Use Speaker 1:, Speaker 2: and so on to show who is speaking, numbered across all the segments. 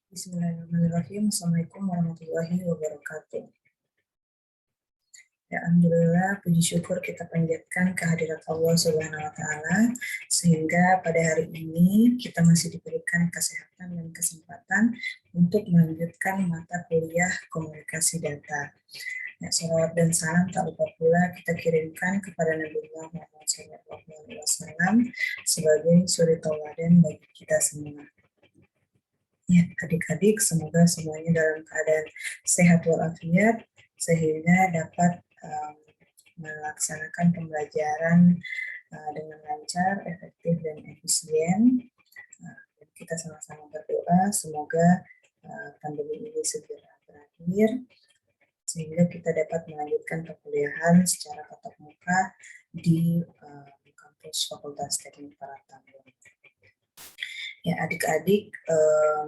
Speaker 1: Bismillahirrahmanirrahim. Assalamualaikum warahmatullahi wabarakatuh. Ya, alhamdulillah, puji syukur kita panjatkan kehadirat Allah Subhanahu wa Ta'ala, sehingga pada hari ini kita masih diberikan kesehatan dan kesempatan untuk melanjutkan mata kuliah komunikasi data. Ya, salawat dan salam tak lupa pula kita kirimkan kepada Nabi Muhammad SAW sebagai suri tauladan bagi kita semua. Ya, adik-adik, semoga semuanya dalam keadaan sehat walafiat sehingga dapat melaksanakan pembelajaran dengan lancar, efektif, dan efisien. Kita sama-sama berdoa semoga pandemi ini segera berakhir sehingga kita dapat melanjutkan perkuliahan secara tatap muka di kampus Fakultas Teknik Paratabung. Ya, adik-adik,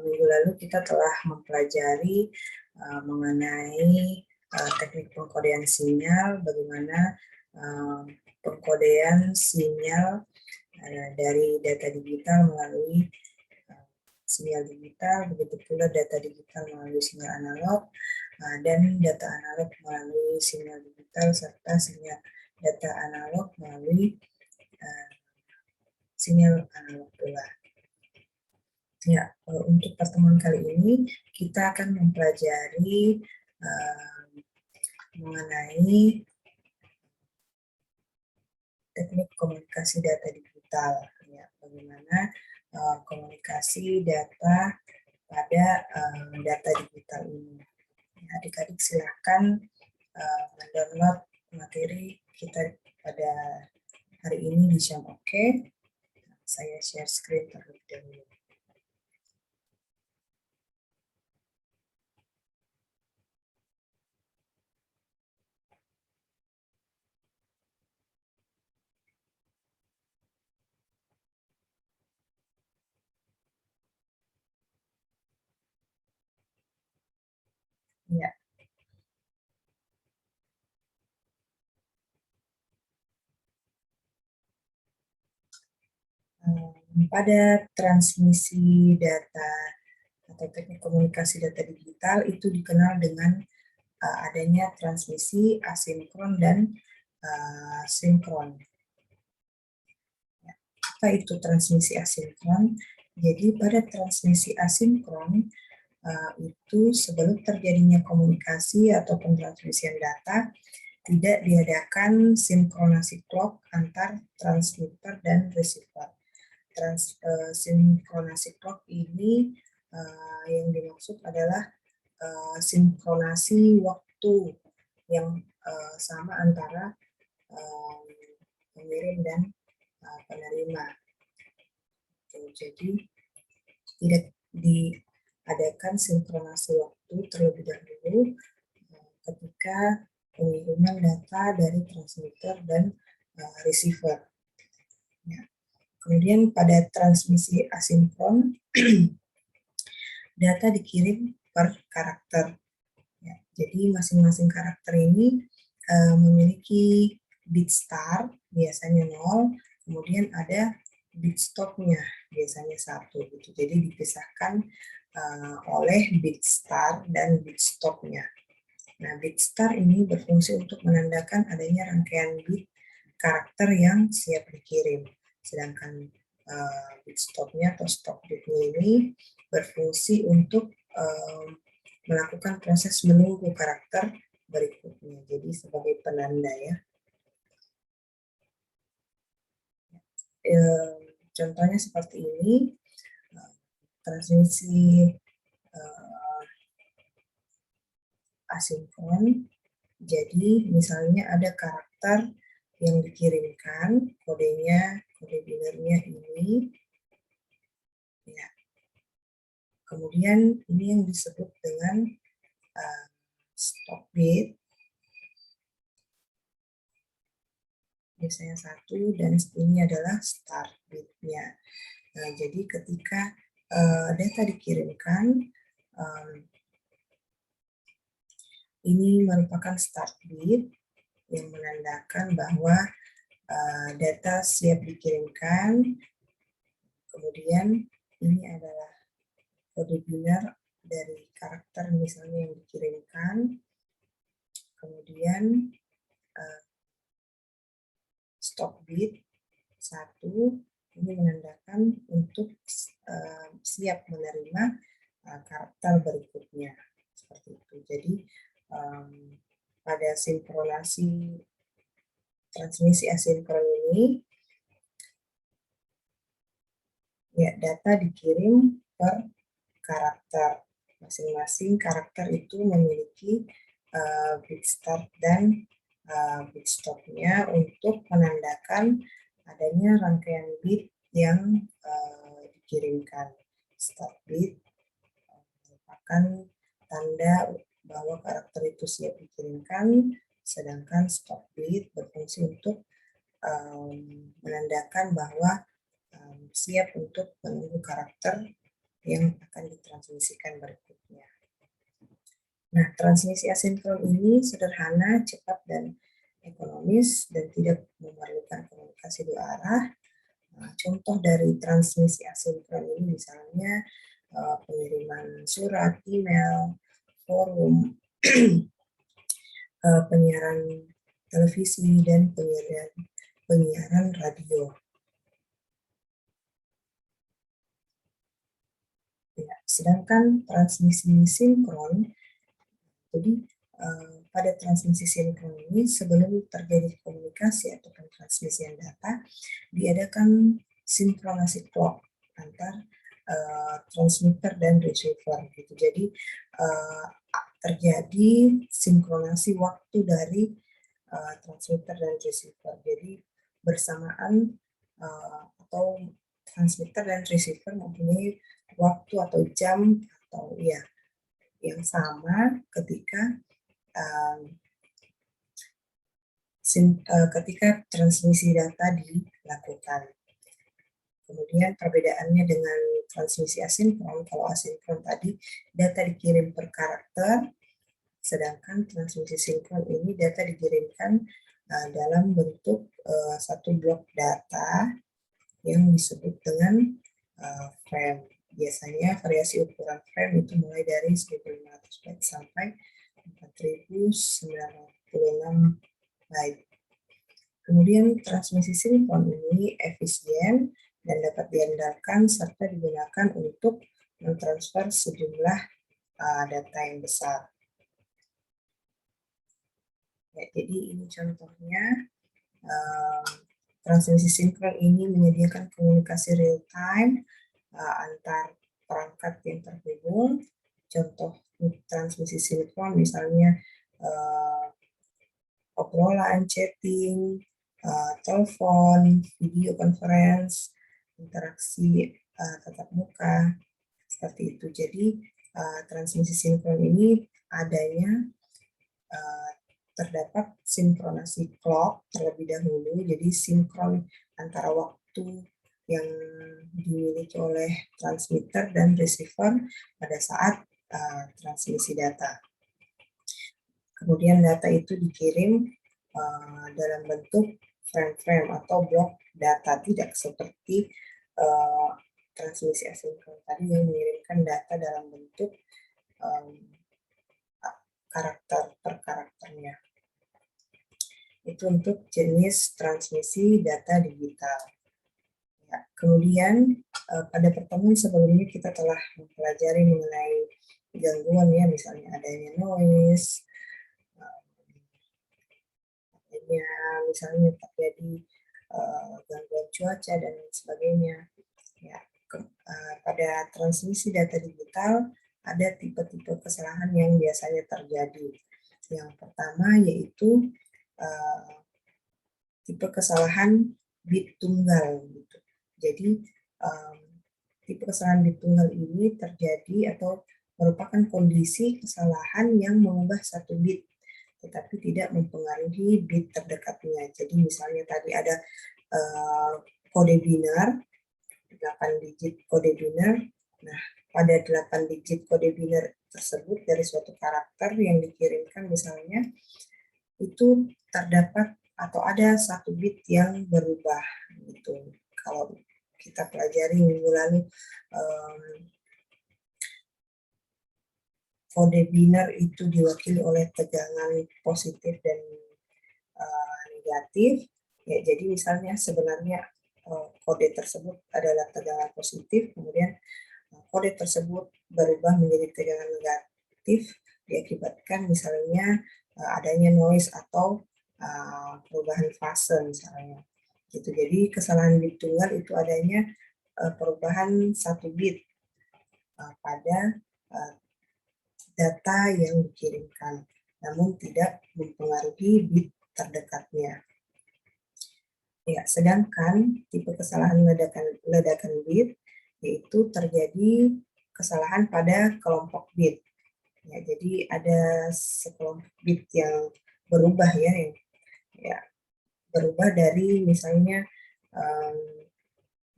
Speaker 1: minggu lalu kita telah mempelajari mengenai teknik pengkodean sinyal, bagaimana pengkodean sinyal dari data digital melalui sinyal digital, begitu pula data digital melalui sinyal analog, dan data analog melalui sinyal digital, serta sinyal data analog melalui sinyal analog pula. Ya, untuk pertemuan kali ini kita akan mempelajari mengenai teknik komunikasi data digital, ya, bagaimana komunikasi data pada data digital ini. Ya, adik-adik silakan mendownload materi kita pada hari ini di Syam Oke. Saya share screen terlebih dahulu. Ya. Pada transmisi data atau teknik komunikasi data digital itu dikenal dengan adanya transmisi asinkron dan sinkron. Ya, apa itu transmisi asinkron? Jadi pada transmisi asinkron itu sebelum terjadinya komunikasi atau transmisian data tidak diadakan sinkronasi clock antar transmitter dan receiver. Sinkronasi clock ini yang dimaksud adalah sinkronasi waktu yang sama antara pengirim dan penerima. Jadi tidak diadakan sinkronasi waktu terlebih dahulu ketika pengiriman data dari transmitter dan receiver. Ya. Kemudian pada transmisi asinkron data dikirim per karakter. Ya, jadi masing-masing karakter ini memiliki bit start, biasanya 0, kemudian ada bit stopnya, biasanya 1. Gitu. Jadi dipisahkan oleh bit start dan bit stopnya. Nah, bit start ini berfungsi untuk menandakan adanya rangkaian bit karakter yang siap dikirim. Sedangkan bit stopnya atau stop bitnya ini berfungsi untuk melakukan proses menunggu karakter berikutnya. Jadi sebagai penanda ya. Contohnya seperti ini, transmisi asinkron. Jadi misalnya ada karakter yang dikirimkan, kodenya, kode binernya ini. Ya. Kemudian ini yang disebut dengan stop bit. Biasanya 1 dan ini adalah start bitnya. Nah, jadi ketika data dikirimkan, ini merupakan start bit yang menandakan bahwa data siap dikirimkan. Kemudian ini adalah kode biner dari karakter misalnya yang dikirimkan, kemudian stop bit 1 ini menandakan untuk siap menerima karakter berikutnya, seperti itu. Jadi pada sinkronasi transmisi asinkron ini, ya data dikirim per karakter. Masing-masing karakter itu memiliki bit start dan bit stop-nya untuk menandakan adanya rangkaian bit yang dikirimkan. Start bit merupakan tanda bahwa karakter itu siap dikirimkan, sedangkan stop bit berfungsi untuk menandakan bahwa siap untuk menunggu karakter yang akan ditransmisikan berikutnya. Nah, transmisi asinkron ini sederhana, cepat, dan ekonomis, dan tidak memerlukan komunikasi dua arah. Nah, contoh dari transmisi asinkron ini misalnya pengiriman surat, email, forum, penyiaran televisi, dan penyiaran radio. Ya, sedangkan transmisi sinkron, jadi pada transmisi sinkron ini sebelum terjadi komunikasi atau transmisian data, diadakan sinkronasi clock antar transmitter dan receiver gitu. Jadi terjadi sinkronasi waktu dari transmitter dan receiver. Jadi bersamaan atau transmitter dan receiver mempunyai waktu atau jam atau ya yang sama ketika ketika transmisi data dilakukan. Kemudian perbedaannya dengan transmisi asinkron, kalau asinkron tadi data dikirim per karakter, sedangkan transmisi sinkron ini data dikirimkan dalam bentuk satu blok data yang disebut dengan frame. Biasanya variasi ukuran frame itu mulai dari 1500 byte sampai 4096 byte. Kemudian transmisi sinkron ini efisien dan dapat diandalkan serta digunakan untuk mentransfer sejumlah data yang besar. Ya, jadi ini contohnya. Transmisi sinkron ini menyediakan komunikasi real time antar perangkat yang terhubung. Contoh transmisi sinkron misalnya obrolan, chatting, telepon, video conference, interaksi tatap muka, seperti itu. Jadi transmisi sinkron ini adanya terdapat sinkronasi clock terlebih dahulu, jadi sinkron antara waktu yang dimiliki oleh transmitter dan receiver pada saat transmisi data. Kemudian data itu dikirim dalam bentuk frame-frame atau blok data, tidak seperti transmisi asinkron tadi yang mengirimkan data dalam bentuk karakter per karakternya. Itu untuk jenis transmisi data digital. Ya, kemudian pada pertemuan sebelumnya kita telah mempelajari mengenai gangguan ya, misalnya adanya noise, adanya misalnya terjadi gangguan cuaca dan sebagainya. Ya, pada transmisi data digital ada tipe-tipe kesalahan yang biasanya terjadi. Yang pertama yaitu tipe kesalahan bit tunggal gitu. Jadi tipe kesalahan bit tunggal ini terjadi atau merupakan kondisi kesalahan yang mengubah satu bit tetapi tidak mempengaruhi bit terdekatnya. Jadi misalnya tadi ada kode binar 8 digit kode binar. Nah, pada 8 digit kode binar tersebut dari suatu karakter yang dikirimkan misalnya itu terdapat atau ada satu bit yang berubah gitu. Kalau kita pelajari minggu lalu kode biner itu diwakili oleh tegangan positif dan negatif. Ya, jadi misalnya sebenarnya kode tersebut adalah tegangan positif, kemudian kode tersebut berubah menjadi tegangan negatif diakibatkan misalnya adanya noise atau perubahan fase misalnya. Gitu. Jadi kesalahan bit tunggal itu adanya perubahan 1 bit pada data yang dikirimkan, namun tidak mempengaruhi bit terdekatnya. Ya, sedangkan tipe kesalahan ledakan bit yaitu terjadi kesalahan pada kelompok bit. Ya, jadi ada sekelompok bit yang berubah ya berubah dari misalnya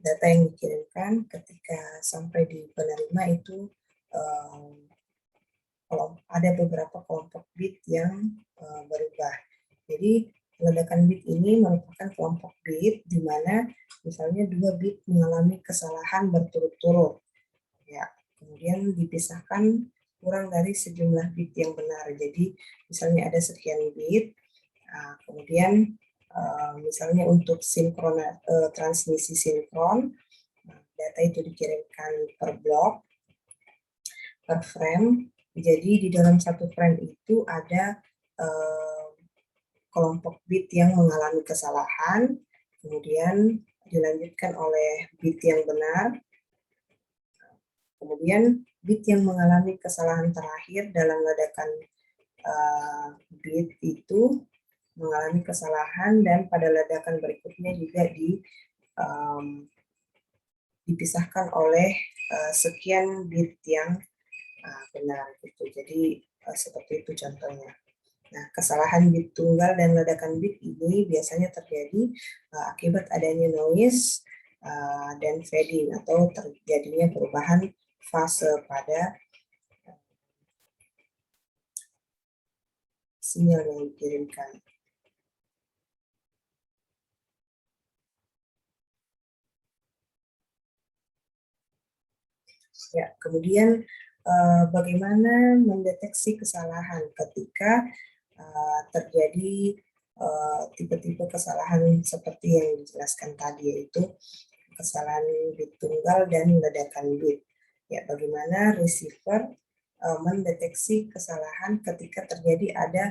Speaker 1: data yang dikirimkan ketika sampai di penerima itu ada beberapa kelompok bit yang berubah. Jadi ledakan bit ini merupakan kelompok bit di mana misalnya 2 bit mengalami kesalahan berturut-turut. Ya, kemudian dipisahkan kurang dari sejumlah bit yang benar. Jadi misalnya ada sekian bit, kemudian misalnya untuk transmisi sinkron, data itu dikirimkan per blok, per frame. Jadi di dalam satu frame itu ada kelompok bit yang mengalami kesalahan, kemudian dilanjutkan oleh bit yang benar, kemudian bit yang mengalami kesalahan terakhir dalam ledakan bit itu mengalami kesalahan, dan pada ledakan berikutnya juga dipisahkan oleh sekian bit yang benar gitu. Jadi seperti itu contohnya. Nah, kesalahan bit tunggal dan ledakan bit ini biasanya terjadi akibat adanya noise dan fading atau terjadinya perubahan fase pada sinyal yang dikirimkan. Ya, kemudian bagaimana mendeteksi kesalahan ketika terjadi tipe-tipe kesalahan seperti yang dijelaskan tadi, yaitu kesalahan bit tunggal dan ledakan bit. Ya, bagaimana receiver mendeteksi kesalahan ketika terjadi ada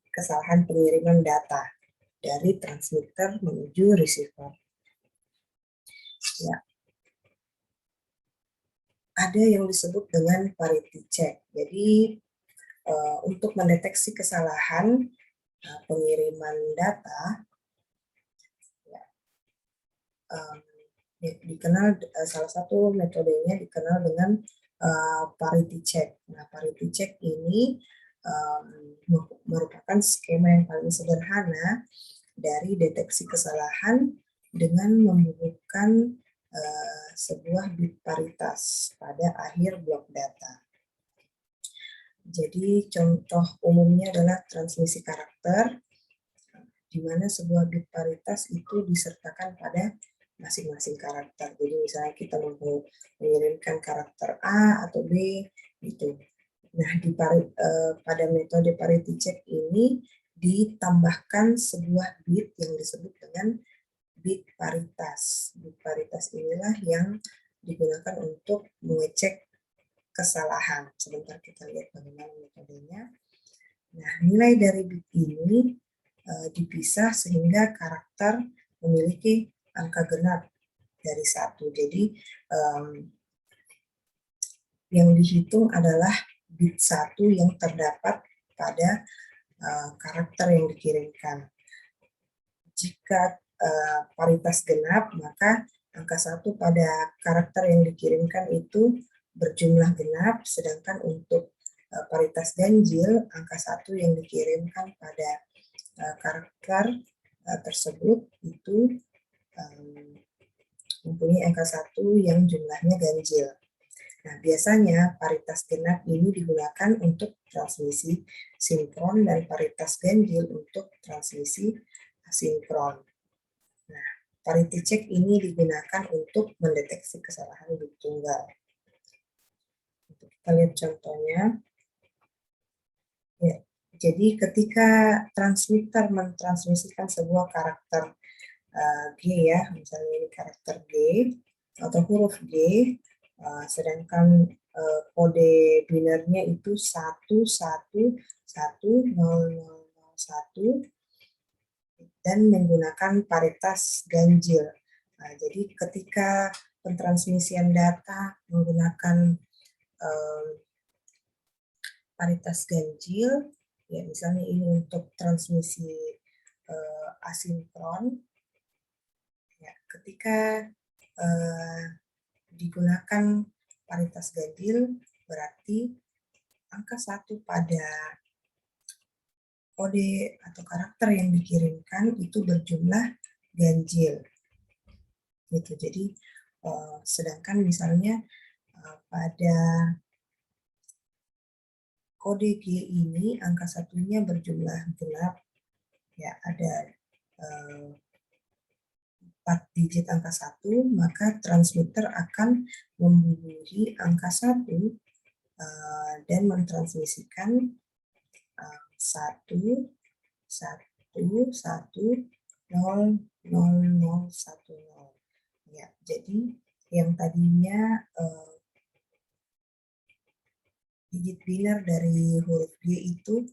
Speaker 1: kesalahan pengiriman data dari transmitter menuju receiver. Ya, ada yang disebut dengan parity check. Jadi untuk mendeteksi kesalahan pengiriman data, dikenal salah satu metodenya dikenal dengan parity check. Nah, parity check ini merupakan skema yang paling sederhana dari deteksi kesalahan dengan membubuhkan sebuah bit paritas pada akhir blok data. Jadi contoh umumnya adalah transmisi karakter, di mana sebuah bit paritas itu disertakan pada masing-masing karakter. Jadi misalnya kita mau mengirimkan karakter A atau B gitu. Nah, pada metode parity check ini ditambahkan sebuah bit yang disebut dengan bit paritas. Bit paritas inilah yang digunakan untuk mengecek kesalahan. Sebentar kita lihat bagaimana metodenya. Nah, nilai dari bit ini dipisah sehingga karakter memiliki angka genap dari 1. Jadi yang dihitung adalah bit 1 yang terdapat pada karakter yang dikirimkan. Jika paritas genap, maka angka 1 pada karakter yang dikirimkan itu berjumlah genap, sedangkan untuk paritas ganjil, angka 1 yang dikirimkan pada karakter tersebut itu mempunyai angka 1 yang jumlahnya ganjil. Nah, biasanya paritas genap ini digunakan untuk transmisi sinkron dan paritas ganjil untuk transmisi asinkron. Nah, parity check ini digunakan untuk mendeteksi kesalahan bit tunggal. Kita lihat contohnya. Ya, jadi ketika transmitter mentransmisikan sebuah karakter G ya, misalnya ini karakter G atau huruf G, sedangkan kode binernya itu 111001 dan menggunakan paritas ganjil. Nah, jadi ketika pentransmisian data menggunakan paritas ganjil, ya misalnya ini untuk transmisi asinkron, ya, ketika digunakan paritas ganjil berarti angka 1 pada kode atau karakter yang dikirimkan itu berjumlah ganjil. Gitu. Jadi sedangkan misalnya pada kode G ini angka satunya berjumlah genap, ya ada 4 digit angka 1, maka transmitter akan menghubungi angka 1 dan mentransmisikan 1, 1, 1, 0, 0, 0, 1, 0. Ya, jadi yang tadinya digit biner dari huruf G itu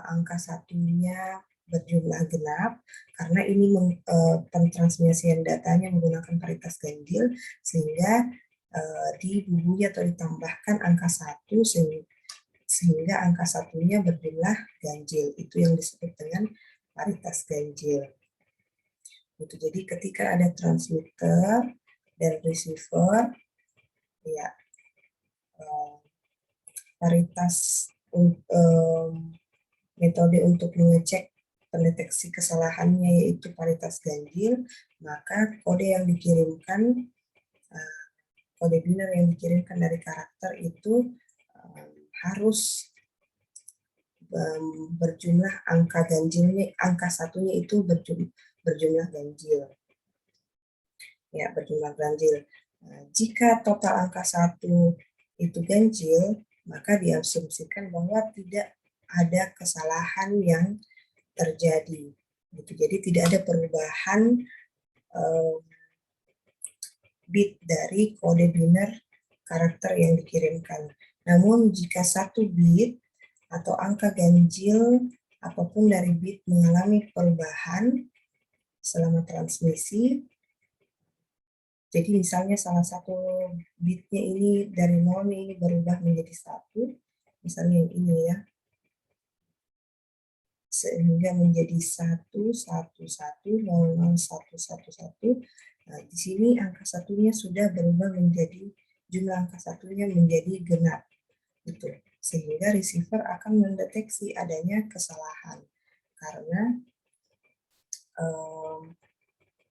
Speaker 1: angka satunya berjumlah genap, karena ini pentransmisian datanya menggunakan paritas ganjil, sehingga dibubui atau ditambahkan angka 1 sehingga angka satunya berjumlah ganjil. Itu yang disebut dengan paritas ganjil. Itu jadi ketika ada transmitter dan receiver, ya paritas metode untuk mengecek pendeteksi kesalahannya yaitu paritas ganjil, maka kode yang dikirimkan, kode biner yang dikirimkan dari karakter itu harus berjumlah angka ganjilnya, angka satunya itu berjumlah ganjil. Ya, berjumlah ganjil. Jika total angka 1 itu ganjil, maka diasumsikan bahwa tidak ada kesalahan yang terjadi. Gitu. Jadi tidak ada perubahan bit dari kode biner karakter yang dikirimkan. Namun jika satu bit atau angka ganjil apapun dari bit mengalami perubahan selama transmisi, jadi misalnya salah satu bitnya ini dari 0 ini berubah menjadi 1, misalnya yang ini ya, sehingga menjadi 1, 1, 1, 0, 0, 1, 1, 1. Nah, di sini angka satunya sudah berubah menjadi, jumlah angka satunya menjadi genap. Gitu. Sehingga receiver akan mendeteksi adanya kesalahan. Karena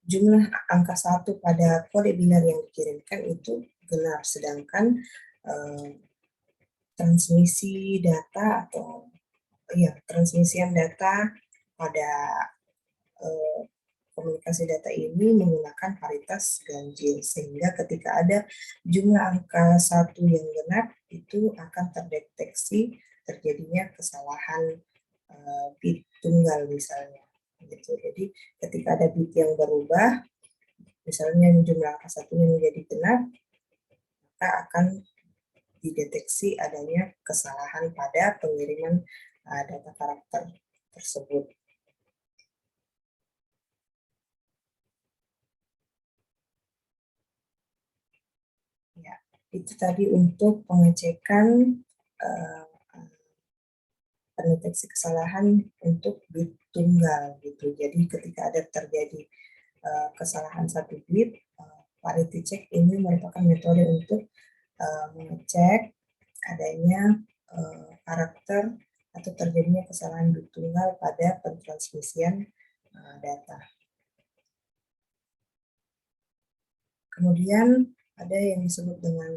Speaker 1: jumlah angka 1 pada kode biner yang dikirimkan itu genap, sedangkan transmisi data atau transmisian data pada komunikasi data ini menggunakan paritas ganjil, sehingga ketika ada jumlah angka 1 yang genap itu akan terdeteksi terjadinya kesalahan bit tunggal misalnya. Gitu. Jadi ketika ada bit yang berubah, misalnya jumlah angka satunya menjadi genap, maka akan dideteksi adanya kesalahan pada pengiriman data karakter tersebut. Ya, itu tadi untuk pengecekan pendeteksi kesalahan untuk bit tunggal gitu. Jadi ketika ada terjadi kesalahan satu bit, parity check ini merupakan metode untuk mengecek adanya karakter atau terjadinya kesalahan bit tunggal pada pentransmisian data. Kemudian ada yang disebut dengan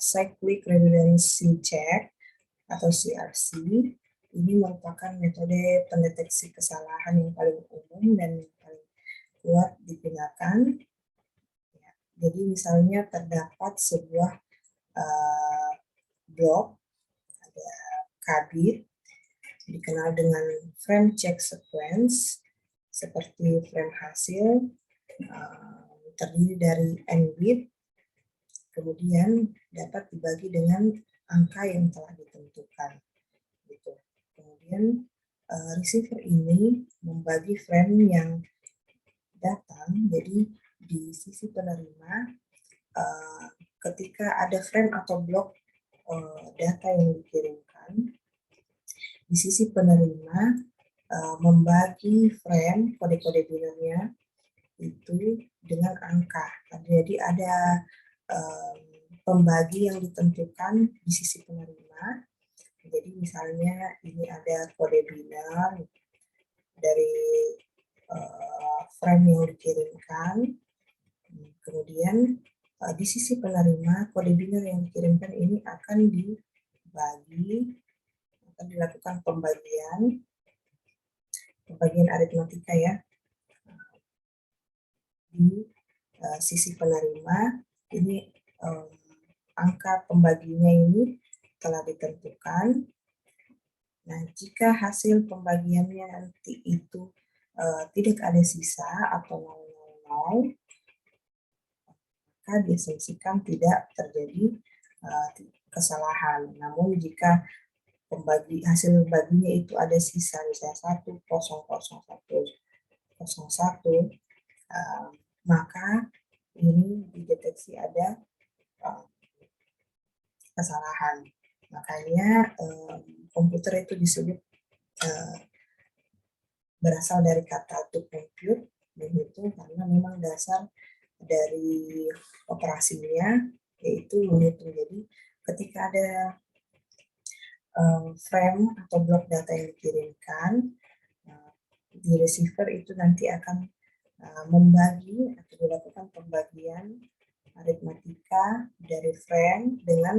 Speaker 1: cyclic redundancy check atau CRC. Ini merupakan metode pendeteksi kesalahan yang paling umum dan paling kuat digunakan. Ya, jadi misalnya terdapat sebuah blok, ada kabit, dikenal dengan frame check sequence, seperti frame hasil, terdiri dari n bit, kemudian dapat dibagi dengan angka yang telah ditentukan. Gitu. Kemudian receiver ini membagi frame yang datang, jadi di sisi penerima ketika ada frame atau blok data yang dikirimkan, di sisi penerima membagi frame kode-kode binarnya itu dengan angka. Jadi ada pembagi yang ditentukan di sisi penerima. Jadi misalnya ini ada kode binar dari frame yang dikirimkan. Kemudian di sisi penerima kode binar yang dikirimkan ini akan dibagi, akan dilakukan pembagian aritmatika ya. Di sisi penerima ini angka pembaginya ini telah ditentukan. Nah, jika hasil pembagiannya nanti itu tidak ada sisa atau 000, maka diasumsikan tidak terjadi kesalahan. Namun jika hasil baginya itu ada sisa, misalnya 1000101, maka ini dideteksi ada kesalahan. Makanya komputer itu disebut berasal dari kata to compute, begitu, karena memang dasar dari operasinya yaitu menghitung. Jadi ketika ada frame atau blok data yang dikirimkan, di receiver itu nanti akan membagi atau dilakukan pembagian aritmatika dari frame dengan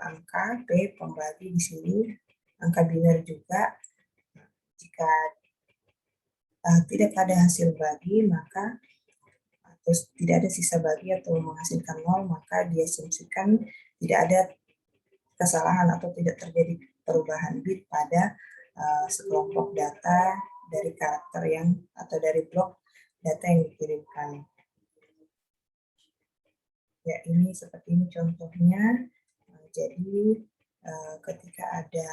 Speaker 1: angka P pembagi di sini, angka binar juga. Jika tidak ada hasil bagi, maka atau tidak ada sisa bagi atau menghasilkan 0, maka diasumsikan tidak ada kesalahan atau tidak terjadi perubahan bit pada sekelompok data dari karakter yang atau dari blok data yang dikirimkan. Ya, ini seperti ini contohnya. Jadi ketika ada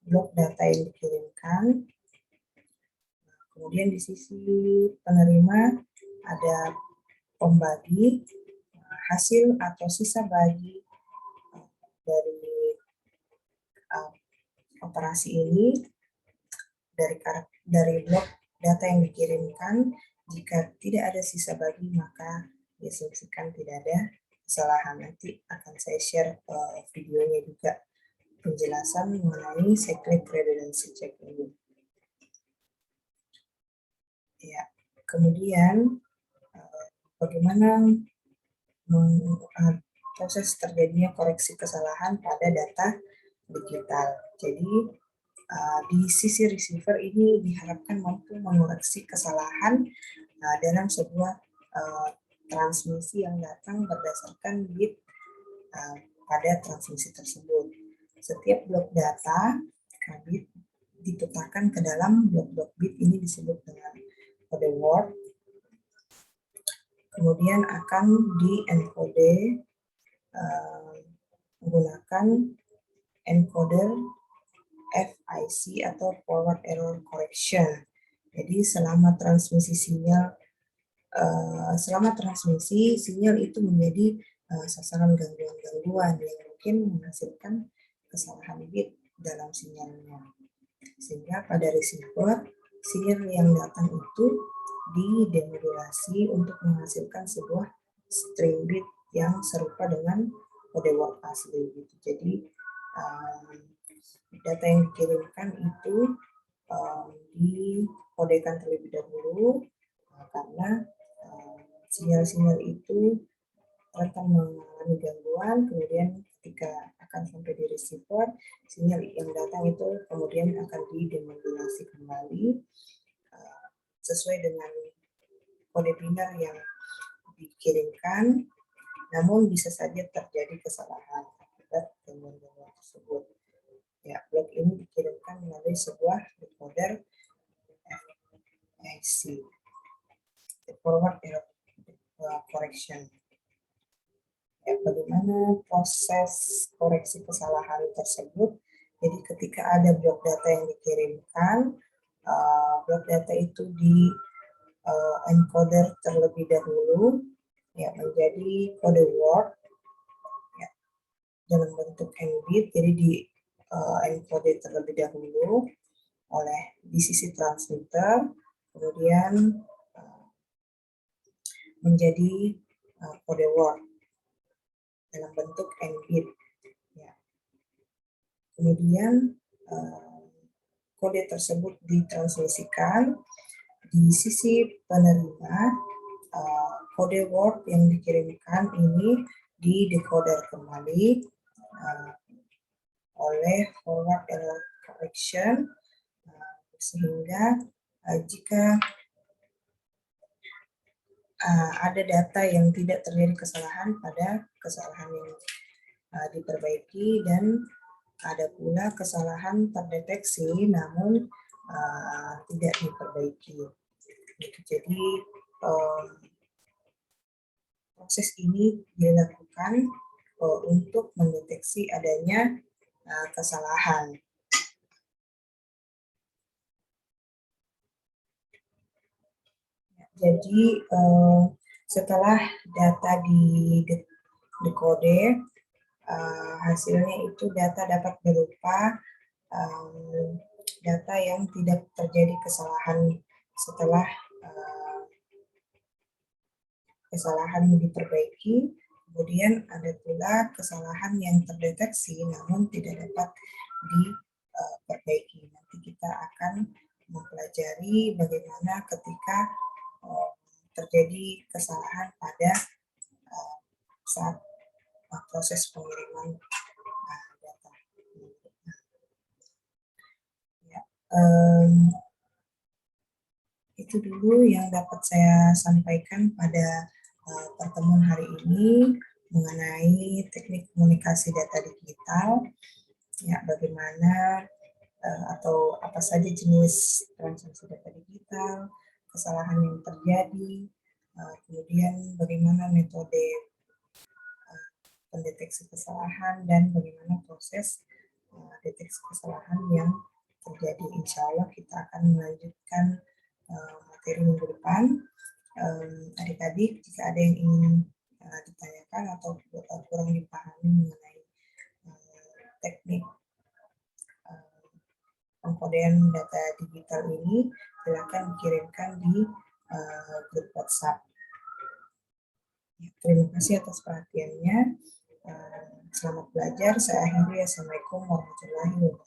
Speaker 1: blok data yang dikirimkan, kemudian di sisi penerima ada pembagi, hasil atau sisa bagi dari operasi ini dari blok data yang dikirimkan. Jika tidak ada sisa bagi, maka diasumsikan tidak ada kesalahan. Nanti akan saya share videonya juga, penjelasan mengenai cyclic redundancy check ini. Ya, kemudian bagaimana proses terjadinya koreksi kesalahan pada data digital. Jadi di sisi receiver ini diharapkan mampu mengoreksi kesalahan dalam sebuah transmisi yang datang berdasarkan bit pada transmisi tersebut. Setiap blok data bit dipetakan ke dalam blok-blok bit ini disebut dengan kode word. Kemudian akan di-encode menggunakan encoder FIC atau forward error correction. Jadi selama transmisi sinyal itu menjadi sasaran gangguan-gangguan yang mungkin menghasilkan kesalahan bit dalam sinyalnya. Sehingga pada receiver, sinyal yang datang itu didemodulasi untuk menghasilkan sebuah string bit yang serupa dengan kode word asli gitu. Jadi data yang dikirimkan itu dikodekan terlebih dahulu karena sinyal-sinyal itu rentan mengalami gangguan. Kemudian ketika akan sampai di receiver, sinyal yang datang itu kemudian akan didemodulasi kembali sesuai dengan kode binar yang dikirimkan. namun bisa saja terjadi kesalahan akibat gangguan tersebut. Ya, blok ini dikirimkan melalui sebuah decoder FIC, forward error correction. Ya, bagaimana proses koreksi kesalahan tersebut? Jadi ketika ada blok data yang dikirimkan, blok data itu di encoder terlebih dahulu, ya, menjadi kode word, ya, dalam bentuk n-bit, jadi di encode terlebih dahulu oleh di sisi transmitter, kemudian menjadi kode word dalam bentuk n-bit. Ya. Kemudian kode tersebut ditransmisikan di sisi penerima. Kode word yang dikirimkan ini didecoder kembali oleh forward error correction, sehingga jika ada data yang tidak terjadi kesalahan pada kesalahan yang diperbaiki, dan ada pula kesalahan terdeteksi namun tidak diperbaiki. Jadi proses ini dilakukan untuk mendeteksi adanya kesalahan. Jadi setelah data di dekode, hasilnya itu data dapat berupa data yang tidak terjadi kesalahan setelah kesalahan diperbaiki. Kemudian ada pula kesalahan yang terdeteksi namun tidak dapat diperbaiki. Nanti kita akan mempelajari bagaimana ketika terjadi kesalahan pada saat proses pengiriman data. Ya, itu dulu yang dapat saya sampaikan pada pertemuan hari ini mengenai teknik komunikasi data digital. Ya, bagaimana atau apa saja jenis transaksi data digital, kesalahan yang terjadi, kemudian bagaimana metode pendeteksi kesalahan, dan bagaimana proses deteksi kesalahan yang terjadi. Insya Allah kita akan melanjutkan materi minggu depan. Adik-adik, jika ada yang ingin ditanyakan atau kurang dipahami mengenai teknik pengkodean data digital ini, silakan dikirimkan di grup WhatsApp. Ya, terima kasih atas perhatiannya. Selamat belajar. Saya akhiri. Assalamualaikum warahmatullahi wabarakatuh.